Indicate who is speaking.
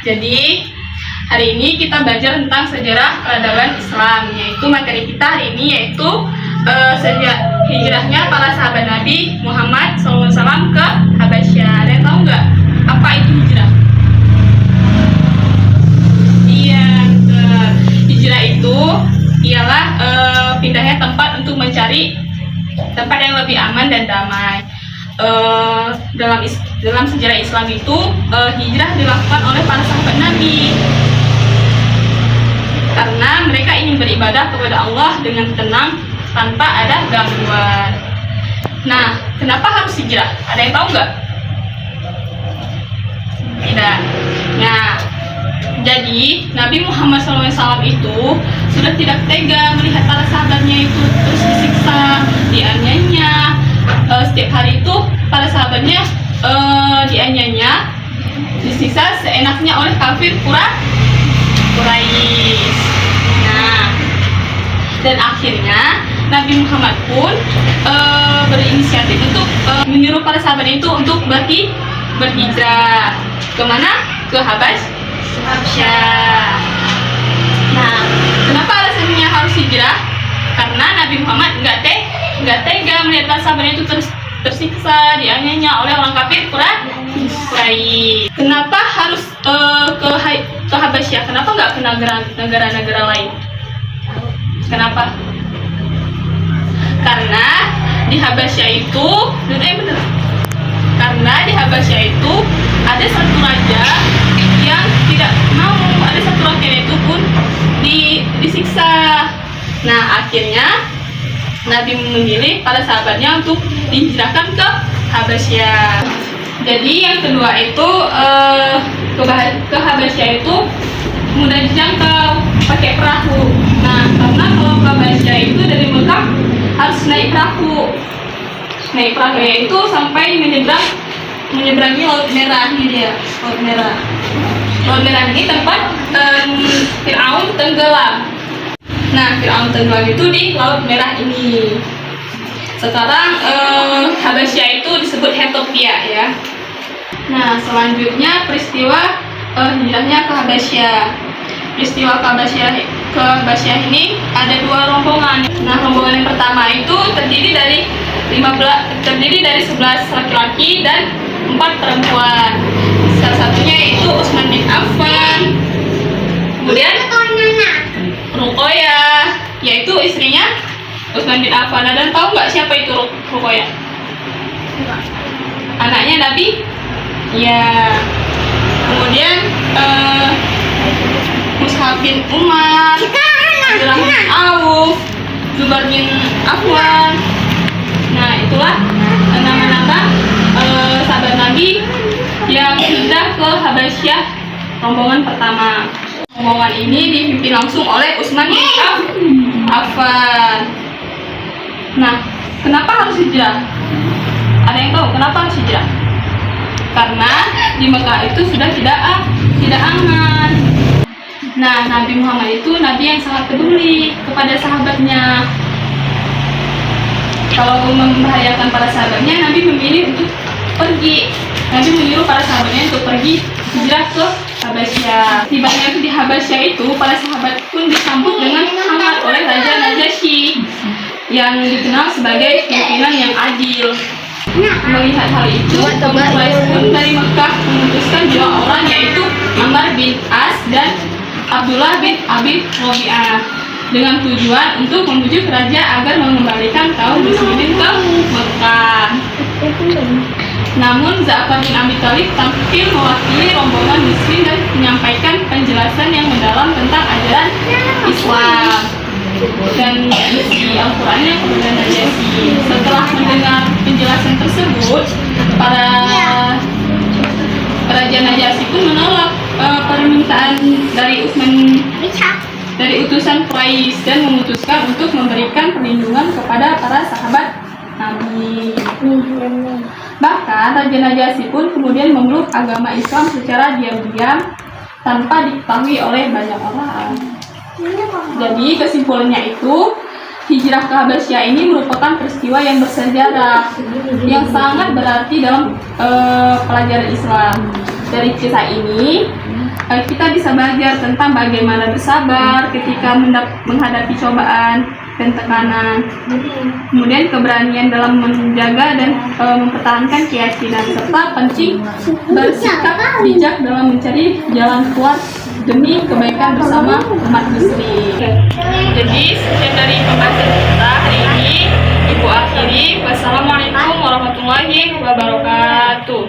Speaker 1: Jadi hari ini kita belajar tentang sejarah peradaban Islam, yaitu materi kita hari ini yaitu hijrahnya para sahabat Nabi Muhammad SAW ke Habasyah. Ada yang tahu nggak apa itu hijrah? Iya, hijrah itu ialah pindahnya tempat untuk mencari tempat yang lebih aman dan damai. Dalam sejarah Islam itu hijrah dilakukan oleh para sahabat Nabi karena mereka ingin beribadah kepada Allah dengan tenang tanpa ada gangguan. Nah, kenapa harus hijrah? Ada yang tahu nggak? Tidak. Nah, jadi Nabi Muhammad SAW itu sudah tidak tega melihat para sahabatnya itu terus disiksa, dianiaya. Setiap hari itu para sahabatnya dianiaya, disiksa seenaknya oleh kafir Quraisy. Nah, dan akhirnya Nabi Muhammad pun berinisiatif untuk menyuruh para sahabatnya itu untuk berhijrah. Kemana? Ke Habasyah. Nah, kenapa alasannya harus hijrah? Karena Nabi Muhammad nggak tega melihat para sahabatnya itu tersiksa, dianiaya oleh orang kafir Quraisy. Kenapa harus ke Habasyah? Kenapa nggak ke negara-negara lain? Kenapa? Karena di Habasyah itu, karena di Habasyah itu ada satu raja yang tidak mau, ada satu raja itu pun disiksa. Nah, akhirnya Nabi memilih para sahabatnya untuk dihijrahkan ke Habasyah. Jadi yang kedua itu ke Habasyah itu mudah dijangkau pakai perahu. Nah, karena kalau ke Habasyah itu dari Mekah harus naik perahu. Naik perahu itu sampai menyeberangi Laut Merah. Ini dia, Laut Merah. Laut Merah ini tempat Fir'aun tenggelam. Nah, Fir'aun tenggelam itu di Laut Merah ini. Sekarang Habasyah itu disebut Ethiopia ya. Nah, selanjutnya peristiwa hijrahnya ke Habasyah. Peristiwa ke Habasyah ini ada dua rombongan. Nah, rombongan yang pertama itu terdiri dari 11 laki-laki dan 4 perempuan. Salah satunya itu Utsman bin Affan. Kemudian Ruqayyah, yaitu istrinya Utsman bin Affan. Dan tahu nggak siapa itu Ruqayyah? Anaknya Nabi? Ya. Kemudian Mus'ab bin Umar, Abdullah bin Auf, Zubair bin Awwam. Nah, itulah nama-nama sahabat Nabi yang hijrah ke Habasyah, rombongan pertama. Rombongan ini dipimpin langsung oleh Utsman bin Affan. Nah, kenapa harus hijrah? Ada yang tahu kenapa harus hijrah? Karena di Mekah itu sudah tidak aman. Nah, Nabi Muhammad itu nabi yang sangat peduli kepada sahabatnya. Kalau membahayakan para sahabatnya, Nabi memilih untuk pergi. Nabi menyuruh para sahabatnya untuk pergi hijrah ke Habasyah. Tibanya di Habasyah itu, para sahabat pun disambut dengan hangat oleh Raja Najasyi yang dikenal sebagai pimpinan yang adil. Melihat hal itu, Quraisy pun dari Mekah memutuskan 2 orang, yaitu Ammar bin As dan Abdullah bin Abi Rabi'ah, dengan tujuan untuk membujuk raja agar mengembalikan kaum muslimin ke Mekah. Namun Ja'far bin Abi Thalib tampil mewakili rombongan muslim dan menyampaikan penjelasan yang mendalam tentang ajaran Islam dan isi Al-Quran yang kemudian Najasyi. Setelah mendengar penjelasan tersebut, para Raja Najasyi pun menolak permintaan dari utusan Quraisy dan memutuskan untuk memberikan perlindungan kepada para sahabat Nabi. Bahkan Raja Najasyi pun kemudian memeluk agama Islam secara diam-diam tanpa diketahui oleh banyak orang. Jadi kesimpulannya itu, hijrah ke Habasyah ini merupakan peristiwa yang bersejarah, yang sangat berarti dalam pelajaran Islam. dari kisah ini kita bisa belajar tentang bagaimana bersabar ketika menghadapi cobaan dan tekanan. Kemudian keberanian dalam menjaga dan mempertahankan keyakinan, serta penting bersikap bijak dalam mencari jalan keluar demi kebaikan bersama umat muslim. Jadi sekian dari pembahasan kita hari ini. Ibu akhiri. Wassalamualaikum warahmatullahi wabarakatuh.